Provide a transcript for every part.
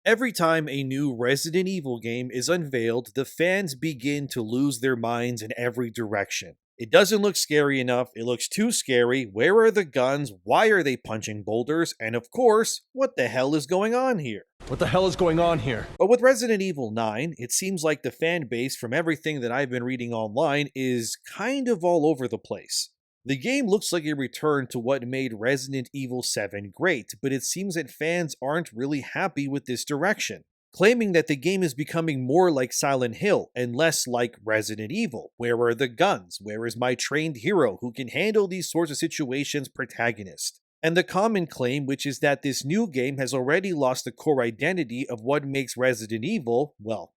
Every time a new Resident Evil game is unveiled, the fans begin to lose their minds in every direction. It doesn't look scary enough, it looks too scary, where are the guns, why are they punching boulders, and of course, what the hell is going on here? What the hell is going on here? But with Resident Evil 9, it seems like the fan base, from everything that I've been reading online, is kind of all over the place. The game looks like a return to what made Resident Evil 7 great, but it seems that fans aren't really happy with this direction, claiming that the game is becoming more like Silent Hill and less like Resident Evil. Where are the guns? Where is my trained hero who can handle these sorts of situations protagonist? And the common claim, which is that this new game has already lost the core identity of what makes Resident Evil, well,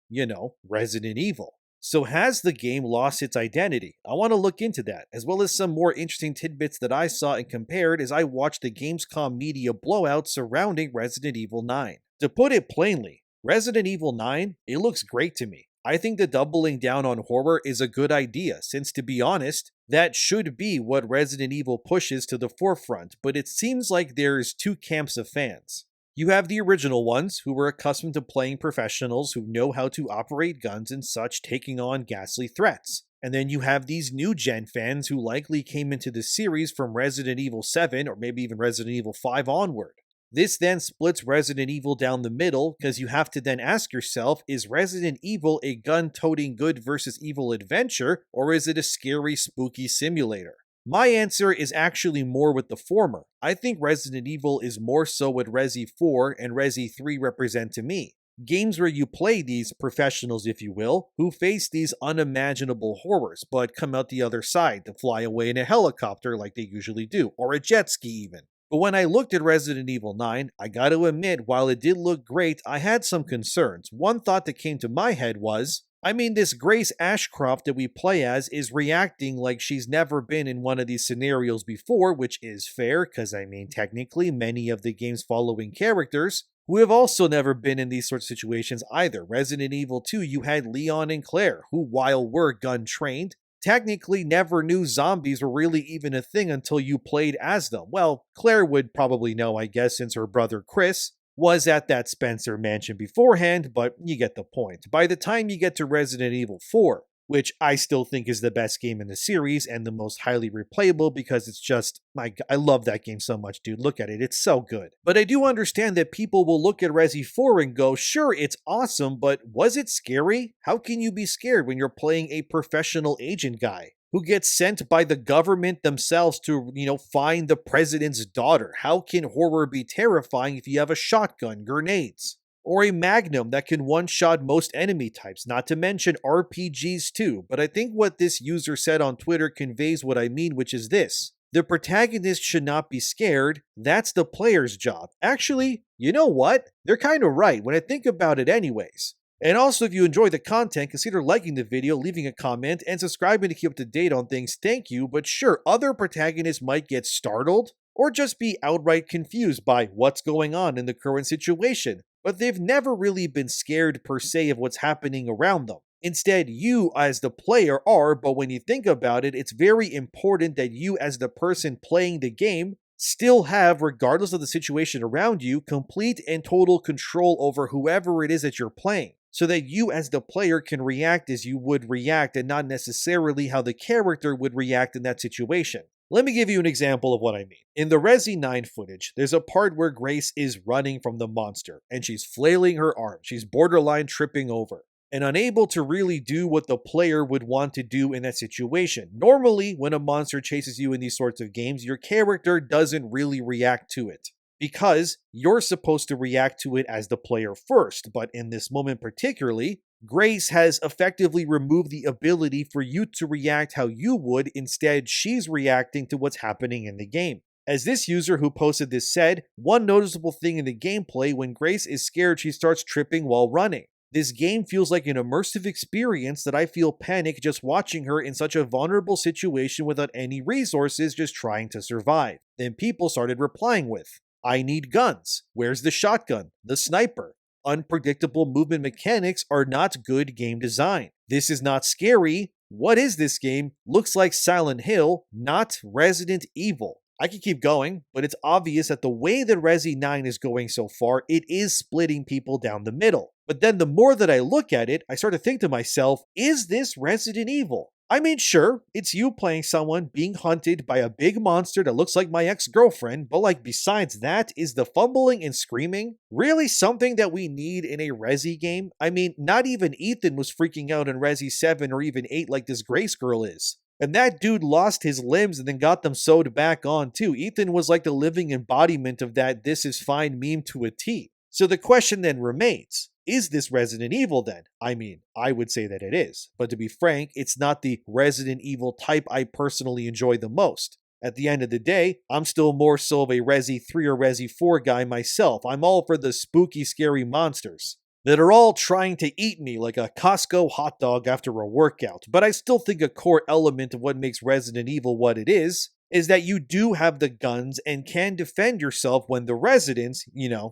Resident Evil. So has the game lost its identity? I want to look into that, as well as some more interesting tidbits that I saw and compared as I watched the Gamescom media blowout surrounding Resident Evil 9. To put it plainly, Resident Evil 9, it looks great to me. I think the doubling down on horror is a good idea, since to be honest, that should be what Resident Evil pushes to the forefront, but it seems like there's two camps of fans. You have the original ones, who were accustomed to playing professionals who know how to operate guns and such, taking on ghastly threats. And then you have these new gen fans who likely came into the series from Resident Evil 7 or maybe even Resident Evil 5 onward. This then splits Resident Evil down the middle, because you have to then ask yourself, is Resident Evil a gun-toting good versus evil adventure, or is it a scary, spooky simulator? My answer is actually more with the former. I think Resident Evil is more so what Resi 4 and Resi 3 represent to me. Games where you play these professionals, if you will, who face these unimaginable horrors, but come out the other side to fly away in a helicopter like they usually do, or a jet ski even. But when I looked at Resident Evil 9, I gotta admit, while it did look great, I had some concerns. One thought that came to my head was, this Grace Ashcroft that we play as is reacting like she's never been in one of these scenarios before, which is fair, because technically many of the game's following characters who have also never been in these sorts of situations either. Resident Evil 2, you had Leon and Claire, who while were gun trained, technically never knew zombies were really even a thing until you played as them. Well, Claire would probably know, I guess, since her brother Chris was at that Spencer mansion beforehand, but you get the point. By the time you get to Resident Evil 4, which I still think is the best game in the series and the most highly replayable because it's just, I love that game so much, dude. Look at it, it's so good. But I do understand that people will look at Resi 4 and go, sure, it's awesome, but was it scary? How can you be scared when you're playing a professional agent guy who gets sent by the government themselves to, find the president's daughter? How can horror be terrifying if you have a shotgun, grenades, or a magnum that can one-shot most enemy types, not to mention RPGs too? But I think what this user said on Twitter conveys what I mean, which is this. The protagonist should not be scared. That's the player's job. Actually, you know what? They're kind of right when I think about it anyways. And also, if you enjoy the content, consider liking the video, leaving a comment, and subscribing to keep up to date on things. Thank you, but sure, other protagonists might get startled or just be outright confused by what's going on in the current situation, but they've never really been scared per se of what's happening around them. Instead, you as the player are, but when you think about it, it's very important that you as the person playing the game still have, regardless of the situation around you, complete and total control over whoever it is that you're playing, so that you as the player can react as you would react and not necessarily how the character would react in that situation. Let me give you an example of what I mean. In the Resi 9 footage, there's a part where Grace is running from the monster, and she's flailing her arm. She's borderline tripping over, and unable to really do what the player would want to do in that situation. Normally, when a monster chases you in these sorts of games, your character doesn't really react to it, because you're supposed to react to it as the player first. But in this moment particularly, Grace has effectively removed the ability for you to react how you would. Instead, she's reacting to what's happening in the game. As this user who posted this said, one noticeable thing in the gameplay, when Grace is scared, she starts tripping while running. This game feels like an immersive experience that I feel panic just watching her in such a vulnerable situation without any resources, just trying to survive. Then people started replying with, I need guns. Where's the shotgun? The sniper? Unpredictable movement mechanics are not good game design. This is not scary. What is this game? Looks like Silent Hill, not Resident Evil. I could keep going, but it's obvious that the way that Resi 9 is going so far, it is splitting people down the middle. But then the more that I look at it, I start to think to myself, is this Resident Evil? I mean, sure, it's you playing someone being hunted by a big monster that looks like my ex-girlfriend, but like besides that, is the fumbling and screaming really something that we need in a Resi game? I mean, not even Ethan was freaking out in Resi 7 or even 8 like this Grace girl is. And that dude lost his limbs and then got them sewed back on too. Ethan was like the living embodiment of that "this is fine" meme to a T. So the question then remains, is this Resident Evil then? I mean, I would say that it is. But to be frank, it's not the Resident Evil type I personally enjoy the most. At the end of the day, I'm still more so of a Resi 3 or Resi 4 guy myself. I'm all for the spooky, scary monsters that are all trying to eat me like a Costco hot dog after a workout. But I still think a core element of what makes Resident Evil what it is that you do have the guns and can defend yourself when the residents,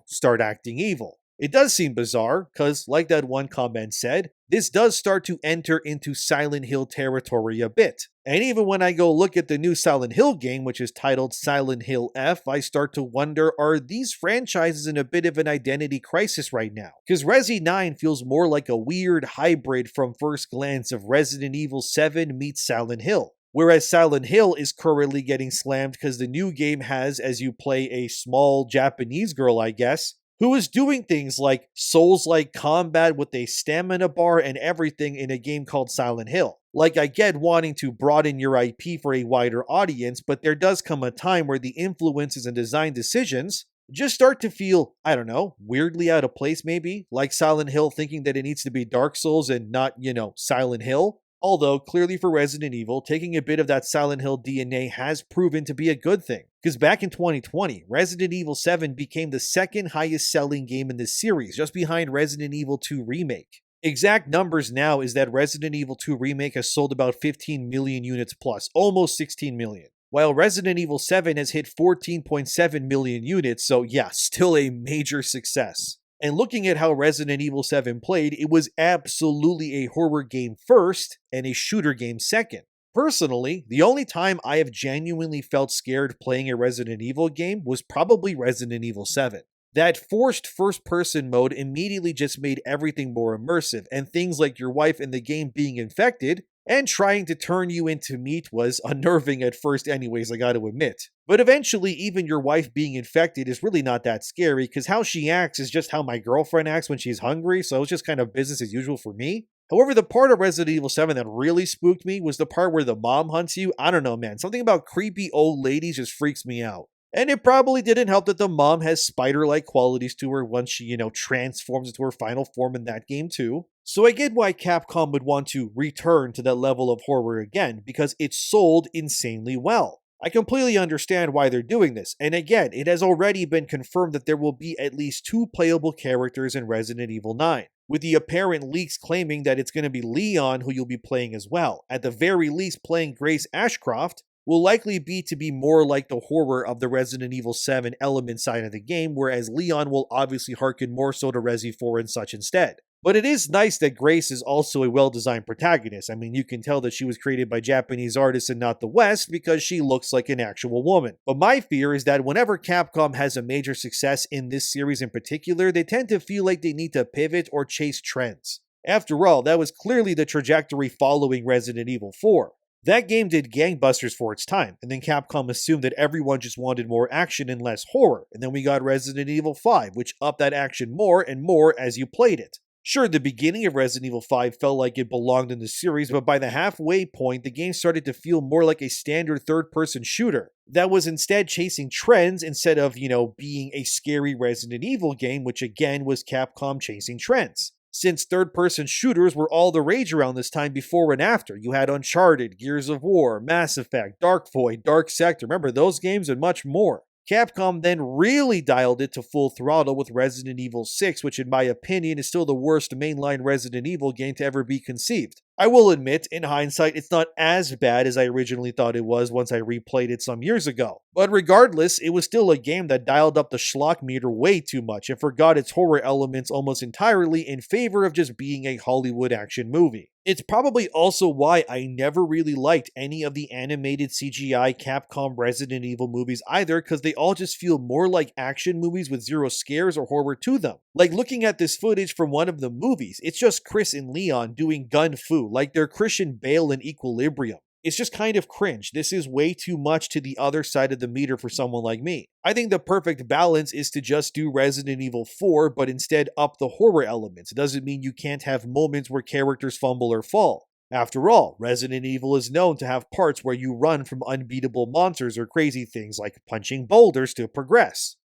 start acting evil. It does seem bizarre, because like that one comment said, this does start to enter into Silent Hill territory a bit. And even when I go look at the new Silent Hill game, which is titled Silent Hill F, I start to wonder, are these franchises in a bit of an identity crisis right now? Because Resi 9 feels more like a weird hybrid from first glance of Resident Evil 7 meets Silent Hill. Whereas Silent Hill is currently getting slammed because the new game has, as you play a small Japanese girl, I guess, who is doing things like Souls-like combat with a stamina bar and everything in a game called Silent Hill. Like, I get wanting to broaden your IP for a wider audience, but there does come a time where the influences and design decisions just start to feel, I don't know, weirdly out of place maybe, like Silent Hill thinking that it needs to be Dark Souls and not, Silent Hill. Although, clearly for Resident Evil, taking a bit of that Silent Hill DNA has proven to be a good thing. Because back in 2020, Resident Evil 7 became the second highest selling game in the series, just behind Resident Evil 2 Remake. Exact numbers now is that Resident Evil 2 Remake has sold about 15 million units plus, almost 16 million. While Resident Evil 7 has hit 14.7 million units, so yeah, still a major success. And looking at how Resident Evil 7 played, it was absolutely a horror game first and a shooter game second. Personally, the only time I have genuinely felt scared playing a Resident Evil game was probably Resident Evil 7. That forced first-person mode immediately just made everything more immersive, and things like your wife in the game being infected and trying to turn you into meat was unnerving at first anyways, I gotta admit. But eventually, even your wife being infected is really not that scary, because how she acts is just how my girlfriend acts when she's hungry, so it's just kind of business as usual for me. However, the part of Resident Evil 7 that really spooked me was the part where the mom hunts you. I don't know, man. Something about creepy old ladies just freaks me out. And it probably didn't help that the mom has spider-like qualities to her once she, transforms into her final form in that game too. So I get why Capcom would want to return to that level of horror again, because it sold insanely well. I completely understand why they're doing this, and again, it has already been confirmed that there will be at least 2 playable characters in Resident Evil 9, with the apparent leaks claiming that it's going to be Leon who you'll be playing as well. At the very least, playing Grace Ashcroft will likely be more like the horror of the Resident Evil 7 element side of the game, whereas Leon will obviously harken more so to Resi 4 and such instead. But it is nice that Grace is also a well-designed protagonist. I mean, you can tell that she was created by Japanese artists and not the West because she looks like an actual woman. But my fear is that whenever Capcom has a major success in this series in particular, they tend to feel like they need to pivot or chase trends. After all, that was clearly the trajectory following Resident Evil 4. That game did gangbusters for its time, and then Capcom assumed that everyone just wanted more action and less horror, and then we got Resident Evil 5, which upped that action more and more as you played it. Sure, the beginning of Resident Evil 5 felt like it belonged in the series, but by the halfway point, the game started to feel more like a standard third-person shooter that was instead chasing trends instead of, being a scary Resident Evil game, which again was Capcom chasing trends. Since third-person shooters were all the rage around this time before and after. You had Uncharted, Gears of War, Mass Effect, Dark Void, Dark Sector, remember those games and much more. Capcom then really dialed it to full throttle with Resident Evil 6, which in my opinion is still the worst mainline Resident Evil game to ever be conceived. I will admit, in hindsight, it's not as bad as I originally thought it was once I replayed it some years ago. But regardless, it was still a game that dialed up the schlock meter way too much and forgot its horror elements almost entirely in favor of just being a Hollywood action movie. It's probably also why I never really liked any of the animated CGI Capcom Resident Evil movies either, because they all just feel more like action movies with zero scares or horror to them. Like looking at this footage from one of the movies, it's just Chris and Leon doing gun fu, like they're Christian Bale in Equilibrium. It's just kind of cringe. This is way too much to the other side of the meter for someone like me. I think the perfect balance is to just do Resident Evil 4, but instead up the horror elements. It doesn't mean you can't have moments where characters fumble or fall. After all, Resident Evil is known to have parts where you run from unbeatable monsters or crazy things like punching boulders to progress.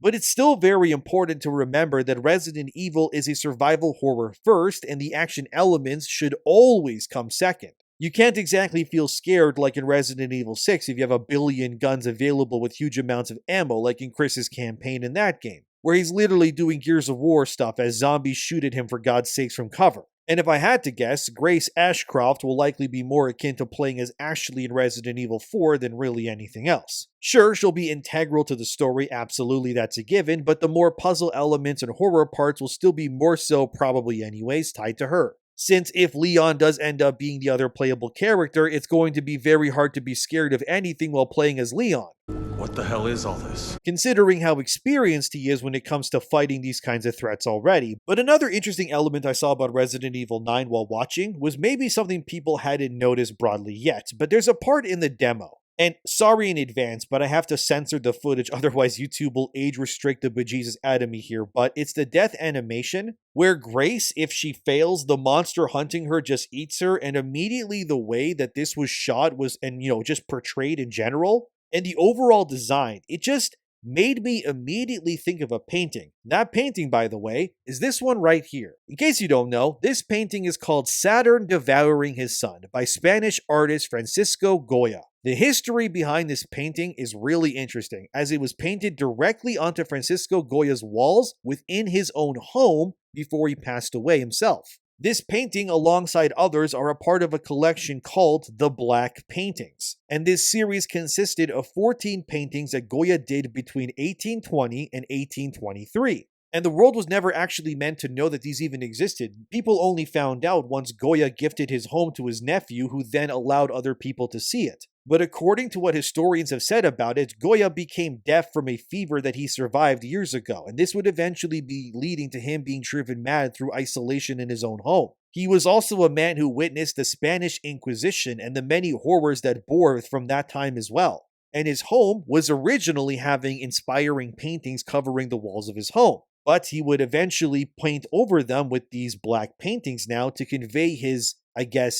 But it's still very important to remember that Resident Evil is a survival horror first, and the action elements should always come second. You can't exactly feel scared like in Resident Evil 6 if you have a billion guns available with huge amounts of ammo, like in Chris's campaign in that game, where he's literally doing Gears of War stuff as zombies shoot at him for God's sakes from cover. And if I had to guess, Grace Ashcroft will likely be more akin to playing as Ashley in Resident Evil 4 than really anything else. Sure, she'll be integral to the story, absolutely that's a given, but the more puzzle elements and horror parts will still be more so, probably anyways, tied to her. Since if Leon does end up being the other playable character, it's going to be very hard to be scared of anything while playing as Leon. What the hell is all this? Considering how experienced he is when it comes to fighting these kinds of threats already. But another interesting element I saw about Resident Evil 9 while watching was maybe something people hadn't noticed broadly yet, but there's a part in the demo. And sorry in advance, but I have to censor the footage, otherwise YouTube will age restrict the bejesus out of me here, but it's the death animation, where Grace, if she fails, the monster hunting her just eats her, and immediately the way that this was shot was, and just portrayed in general, and the overall design, it just made me immediately think of a painting. That painting, by the way, is this one right here. In case you don't know, this painting is called Saturn Devouring His Son by Spanish artist Francisco Goya. The history behind this painting is really interesting, as it was painted directly onto Francisco Goya's walls within his own home before he passed away himself. This painting, alongside others, are a part of a collection called The Black Paintings, and this series consisted of 14 paintings that Goya did between 1820 and 1823. And the world was never actually meant to know that these even existed. People only found out once Goya gifted his home to his nephew, who then allowed other people to see it. But according to what historians have said about it, Goya became deaf from a fever that he survived years ago, and this would eventually be leading to him being driven mad through isolation in his own home. He was also a man who witnessed the Spanish Inquisition and the many horrors that bore from that time as well. And his home was originally having inspiring paintings covering the walls of his home, but he would eventually paint over them with these black paintings now to convey his,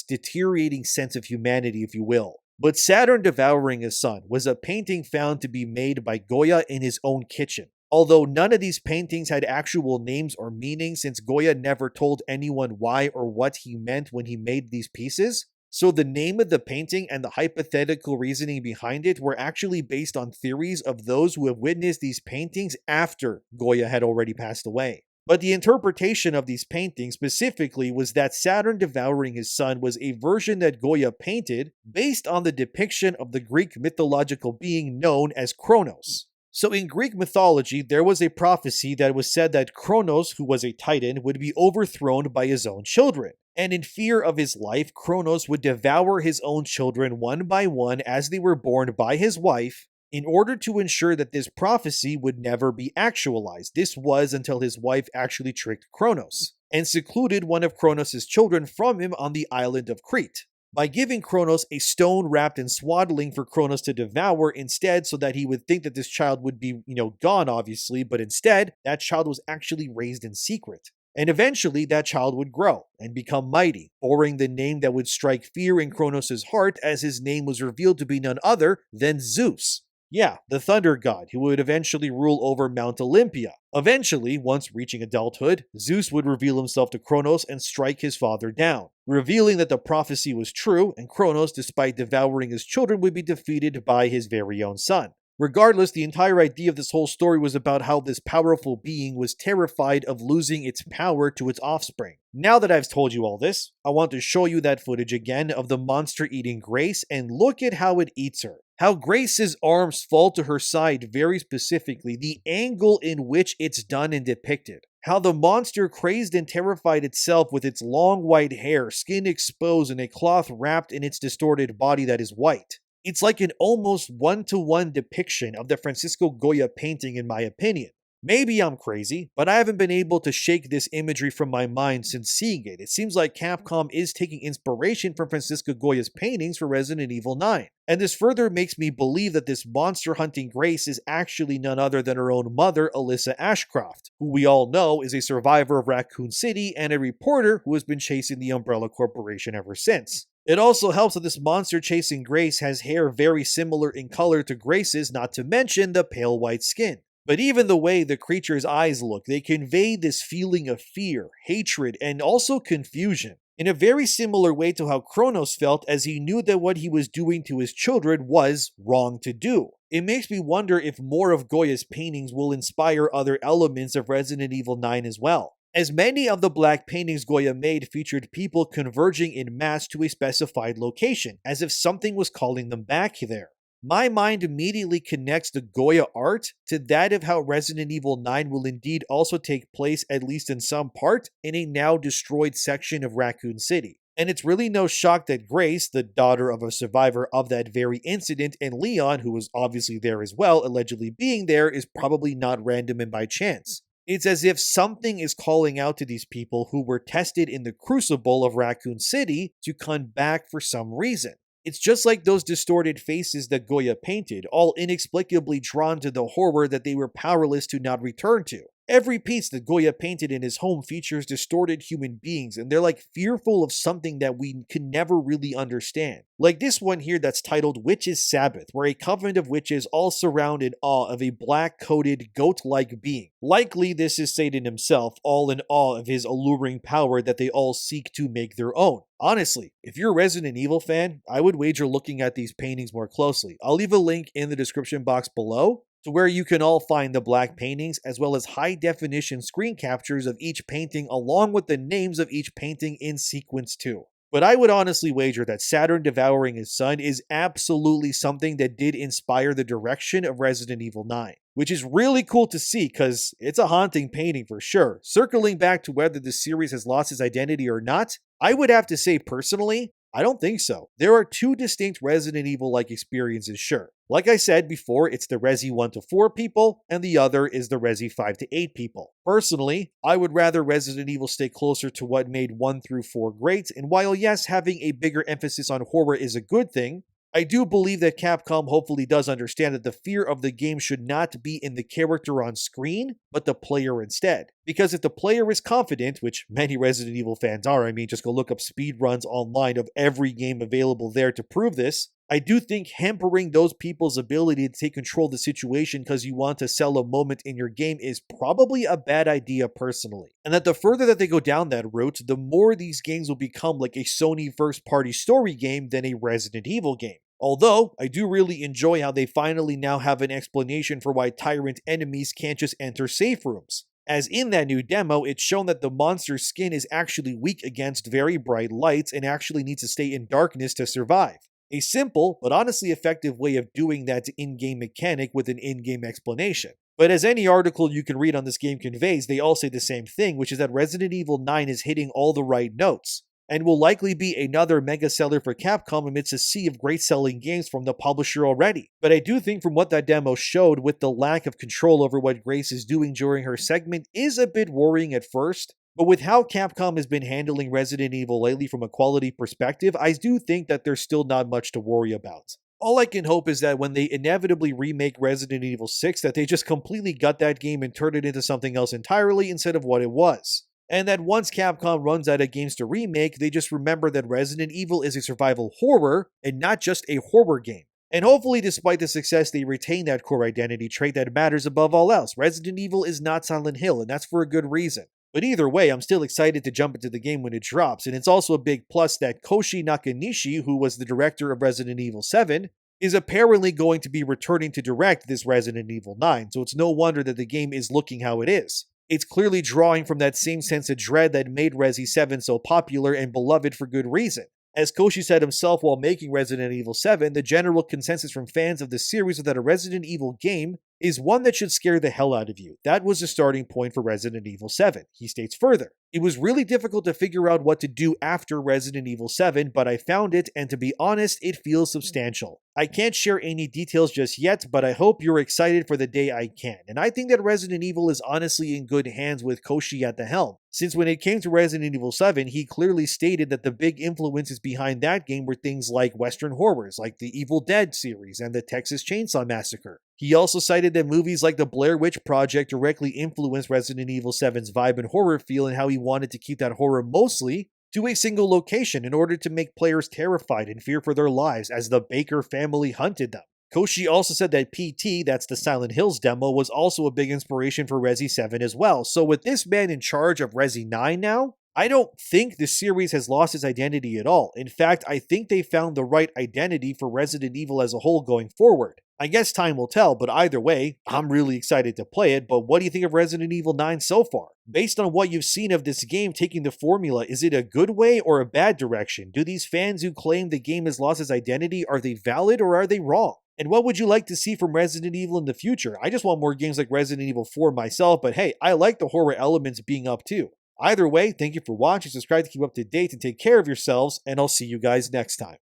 deteriorating sense of humanity, if you will. But Saturn Devouring His Son was a painting found to be made by Goya in his own kitchen. Although none of these paintings had actual names or meanings, since Goya never told anyone why or what he meant when he made these pieces, so the name of the painting and the hypothetical reasoning behind it were actually based on theories of those who have witnessed these paintings after Goya had already passed away. But the interpretation of these paintings specifically was that Saturn Devouring His Son was a version that Goya painted based on the depiction of the Greek mythological being known as Kronos. So in Greek mythology, there was a prophecy that was said that Kronos, who was a titan, would be overthrown by his own children. And in fear of his life, Kronos would devour his own children one by one as they were born by his wife, in order to ensure that this prophecy would never be actualized. This was until his wife actually tricked Kronos, and secluded one of Kronos' children from him on the island of Crete, by giving Kronos a stone wrapped in swaddling for Kronos to devour instead, so that he would think that this child would be, gone obviously, but instead, that child was actually raised in secret. And eventually, that child would grow and become mighty, bearing the name that would strike fear in Kronos' heart, as his name was revealed to be none other than Zeus. Yeah, the thunder god, who would eventually rule over Mount Olympia. Eventually, once reaching adulthood, Zeus would reveal himself to Kronos and strike his father down, revealing that the prophecy was true, and Kronos, despite devouring his children, would be defeated by his very own son. Regardless, the entire idea of this whole story was about how this powerful being was terrified of losing its power to its offspring. Now that I've told you all this, I want to show you that footage again of the monster eating Grace and look at how it eats her. How Grace's arms fall to her side very specifically, the angle in which it's done and depicted. How the monster crazed and terrified itself with its long white hair, skin exposed, and a cloth wrapped in its distorted body that is white. It's like an almost one-to-one depiction of the Francisco Goya painting in my opinion. Maybe I'm crazy, but I haven't been able to shake this imagery from my mind since seeing it. It seems like Capcom is taking inspiration from Francisco Goya's paintings for Resident Evil 9. And this further makes me believe that this monster hunting Grace is actually none other than her own mother, Alyssa Ashcroft, who we all know is a survivor of Raccoon City and a reporter who has been chasing the Umbrella Corporation ever since. It also helps that this monster chasing Grace has hair very similar in color to Grace's, not to mention the pale white skin. But even the way the creature's eyes look, they convey this feeling of fear, hatred, and also confusion, in a very similar way to how Kronos felt as he knew that what he was doing to his children was wrong to do. It makes me wonder if more of Goya's paintings will inspire other elements of Resident Evil 9 as well, as many of the black paintings Goya made featured people converging in mass to a specified location, as if something was calling them back there. My mind immediately connects the Goya art to that of how Resident Evil 9 will indeed also take place, at least in some part, in a now destroyed section of Raccoon City. And it's really no shock that Grace, the daughter of a survivor of that very incident, and Leon, who was obviously there as well, allegedly being there, is probably not random and by chance. It's as if something is calling out to these people who were tested in the crucible of Raccoon City to come back for some reason. It's just like those distorted faces that Goya painted, all inexplicably drawn to the horror that they were powerless to not return to. Every piece that Goya painted in his home features distorted human beings, and they're like fearful of something that we can never really understand. Like this one here that's titled Witches' Sabbath, where a coven of witches all surround in awe of a black-coated, goat-like being. Likely this is Satan himself, all in awe of his alluring power that they all seek to make their own. Honestly, if you're a Resident Evil fan, I would wager looking at these paintings more closely. I'll leave a link in the description box below to where you can all find the black paintings as well as high-definition screen captures of each painting along with the names of each painting in sequence too. But I would honestly wager that Saturn devouring his son is absolutely something that did inspire the direction of Resident Evil 9, which is really cool to see because it's a haunting painting for sure. Circling back to whether the series has lost its identity or not, I would have to say personally, I don't think so. There are two distinct Resident Evil-like experiences, sure. Like I said before, it's the Resi 1 to 4 people, and the other is the Resi 5 to 8 people. Personally, I would rather Resident Evil stay closer to what made 1 through 4 great, and while yes, having a bigger emphasis on horror is a good thing, I do believe that Capcom hopefully does understand that the fear of the game should not be in the character on screen, but the player instead. Because if the player is confident, which many Resident Evil fans are, I mean, just go look up speedruns online of every game available there to prove this, I do think hampering those people's ability to take control of the situation because you want to sell a moment in your game is probably a bad idea personally. And that the further that they go down that route, the more these games will become like a Sony first-party story game than a Resident Evil game. Although, I do really enjoy how they finally now have an explanation for why tyrant enemies can't just enter safe rooms. As in that new demo, it's shown that the monster's skin is actually weak against very bright lights and actually needs to stay in darkness to survive. A simple, but honestly effective way of doing that in-game mechanic with an in-game explanation. But as any article you can read on this game conveys, they all say the same thing, which is that Resident Evil 9 is hitting all the right notes, and will likely be another mega seller for Capcom amidst a sea of great selling games from the publisher already. But I do think from what that demo showed, with the lack of control over what Grace is doing during her segment is a bit worrying at first, but with how Capcom has been handling Resident Evil lately from a quality perspective, I do think that there's still not much to worry about. All I can hope is that when they inevitably remake Resident Evil 6, that they just completely gut that game and turn it into something else entirely instead of what it was. And that once Capcom runs out of games to remake, they just remember that Resident Evil is a survival horror and not just a horror game. And hopefully, despite the success, they retain that core identity trait that matters above all else. Resident Evil is not Silent Hill, and that's for a good reason. But either way, I'm still excited to jump into the game when it drops, and it's also a big plus that Koshi Nakanishi, who was the director of Resident Evil 7, is apparently going to be returning to direct this Resident Evil 9, so it's no wonder that the game is looking how it is. It's clearly drawing from that same sense of dread that made Resi 7 so popular and beloved for good reason. As Koshi said himself while making Resident Evil 7, the general consensus from fans of the series is that a Resident Evil game is one that should scare the hell out of you. That was the starting point for Resident Evil 7. He states further, "It was really difficult to figure out what to do after Resident Evil 7, but I found it, and to be honest, it feels substantial. I can't share any details just yet, but I hope you're excited for the day I can." And I think that Resident Evil is honestly in good hands with Koshi at the helm, since when it came to Resident Evil 7, he clearly stated that the big influences behind that game were things like Western horrors, like the Evil Dead series and the Texas Chainsaw Massacre. He also cited that movies like the Blair Witch Project directly influenced Resident Evil 7's vibe and horror feel, and how he wanted to keep that horror mostly to a single location in order to make players terrified and fear for their lives as the Baker family hunted them. Koshi also said that PT, that's the Silent Hills demo, was also a big inspiration for Resi 7 as well. So with this man in charge of Resi 9 now, I don't think the series has lost its identity at all. In fact, I think they found the right identity for Resident Evil as a whole going forward. I guess time will tell, but either way, I'm really excited to play it. But what do you think of Resident Evil 9 so far? Based on what you've seen of this game taking the formula, is it a good way or a bad direction? Do these fans who claim the game has lost its identity, are they valid or are they wrong? And what would you like to see from Resident Evil in the future? I just want more games like Resident Evil 4 myself, but hey, I like the horror elements being up too. Either way, thank you for watching, subscribe to keep up to date, and take care of yourselves, and I'll see you guys next time.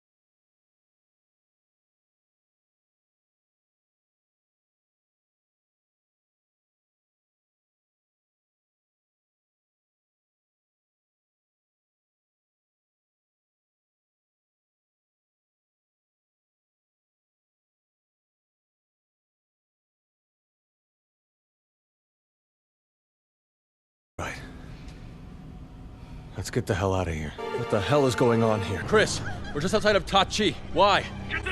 Right. Let's get the hell out of here. What the hell is going on here? Chris, we're just outside of Tachi. Why? Get